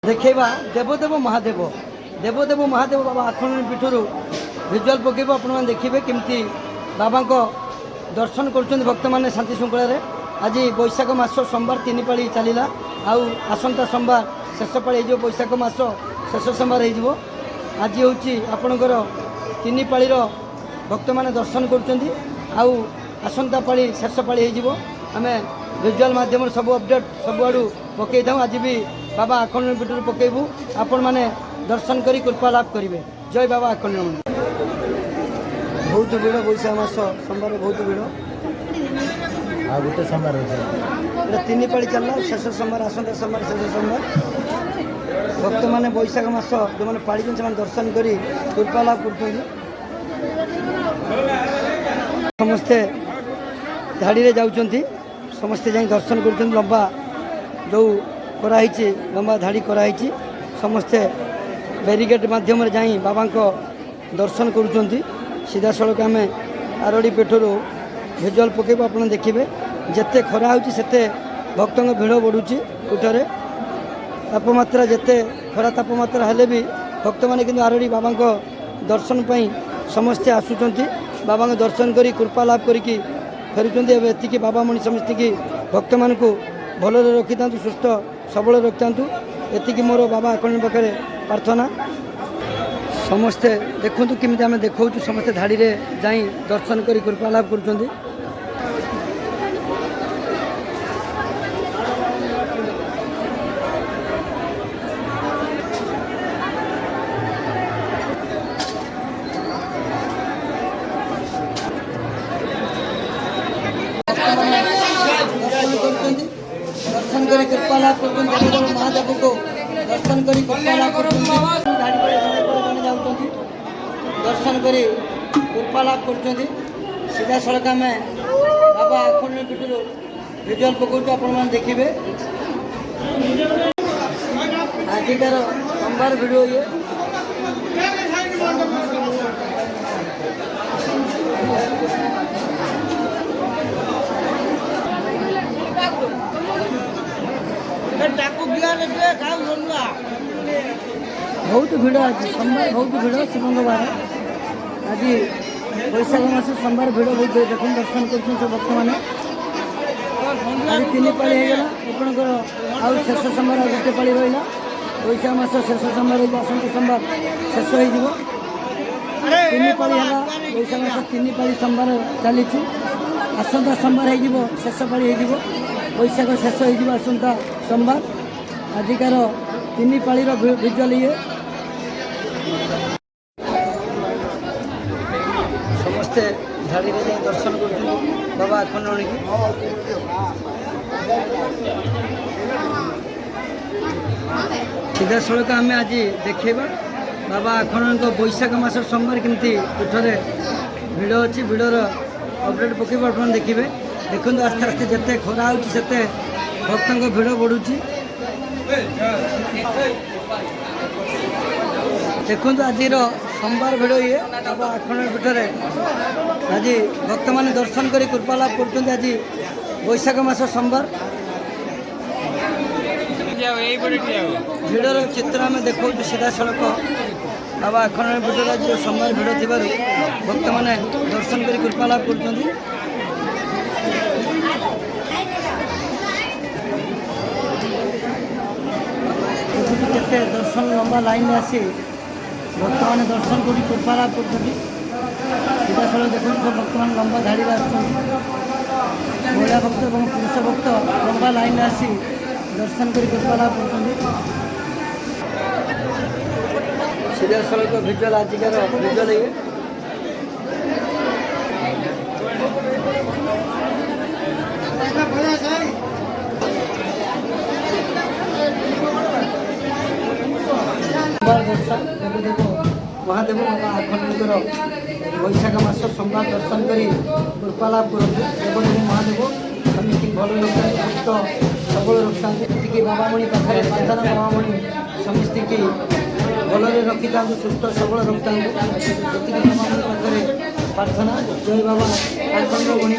देखा देवदेव महादेव देवदेव महादेव बाबा आखंड पीठर भिजुआल पकेब आप देखिए केमती बाबा दर्शन कर भक्त मैंने शांति श्रृंखला आज बैशाख मास सोमवार 3 पाली चलला आसंता सोमवार शेष पाली हो बैशाख मास शेष सोमवार हो आज हूँ आपणकर 3 पालीर भक्त मैंने दर्शन कर आसंता पाली शेष पाली हो आम भिजुआल मध्यम सब अपडेट सबुआड़ू पकई था आज भी बाबा आखंड पीठ पकेबू आपण मैंने दर्शन करी कृपा लाभ करेंगे। जय बाबा आखंड बहुत भिड़ बैशाख मास सोमवार बहुत भिड़ गोटे सोमवार 3 पाली चलला शेष सोमवार आसंता सोमवार शेष सोमवार भक्त मैंने बैशाख मास जो मैंने पाड़ी से दर्शन करी कृपा लाभ कर समस्ते धाड़ी जाऊँच समस्ते जाई दर्शन कर लंबा जो कराई लंबा धाड़ी कराई समस्ते बेरिकेड मध्यम जाई बाबा को दर्शन करुँच सीधा सड़क आम आरड़ी पेठर भिजुआल पकेब आप देखिए जिते खरा होते भक्त भिड़ बढ़ुची पीठरे तापमात्रा जिते खरा तापमात्रा हेले भी भक्त मैंने कि आरड़ी बाबा को दर्शन पर समस्ते आसुँच बाबा को दर्शन करी कृपा लाभ करी फेरुँच बाबा मणि समस्त की भक्त मान को भल रखी था सुस्थ सबल रखी था एति मोर बाबा आखंड पाखे प्रार्थना समस्ते देखूँ केमी आम देखा समस्ते धाड़ी जाई दर्शन करी कृपा लाभ कर दर्शन करी कृपा लाभ कर महादेव को दर्शन करी कृपा लाभ कर दर्शन करी कृपा लाभ कर सीधा सड़क में बाबा आखंड पीठर भिजुआल पकाऊ आप देखिए आजिकार सोमवार भिडियो ये बहुत भिड़ आज सोमवार बहुत भिड़ शिवंगवार आज बैशाख मास सोमवार भिड़ बहुत देख दर्शन कर भक्त मैंने आज 3 पाली होगा आपंकर आउ शेष सोमवार गोटे पाली रहा बैशाख मास शेष सोमवार आसंता सोमवार शेष हो 3 पाली है बैशाख मास 3 पाली सोमवार चली आसंता सोमवार हो शेष पाली हो बैशाख शेष हो आसंता सोमवार आजिकार 3 पाली भिजुआल ये समस्ते धाड़ी में दर्शन कर बाबा आखंड की सीधा सड़क आम आज देखा बाबा आखंड बैशाख मास सोमवार केमती पीठरे भिड़ अच्छी भिड़र अपडेट पकेब आप देखिए देखो आस्ते आस्ते जिते खरा होते भक्त भिड़ बढ़ुची देखो आज सोमवार भिड़ ये बाबा आखंड पीठरे आज भक्त मैंने दर्शन करी कृपा लाभ कर आज बैशाख मास सोमवार भिड़र चित्र आम देखा सीधा सड़क बाबा आखंड पीठर आज सोमवार भिड़ थी भक्त मैंने दर्शन करी कृपा लाभ कर दर्शन लंबा लाइन में आसी भक्त मैंने दर्शन कर कृपा लाभ कर सीधा सड़क देखो सब भक्त मैंने लंबा धाड़ी महिला भक्त और पुरुष भक्त लंबा लाइन में आसी दर्शन कर कृपा लाभ कर सीधा सड़क भिजुआल आजिकार भिजुआल ये महादेव बाबा आखंडकर बैशाख मास सोमवार दर्शन करी कृपा लाभ कर महादेव समिति भल रखता सबल रखता बाबा मणि पाखे प्रार्थना बाबा मणि समस्त की भल रखी था सुस्थ सबल रखता बाबा मणि पाखे प्रार्थना जय बाबा आखंड मणि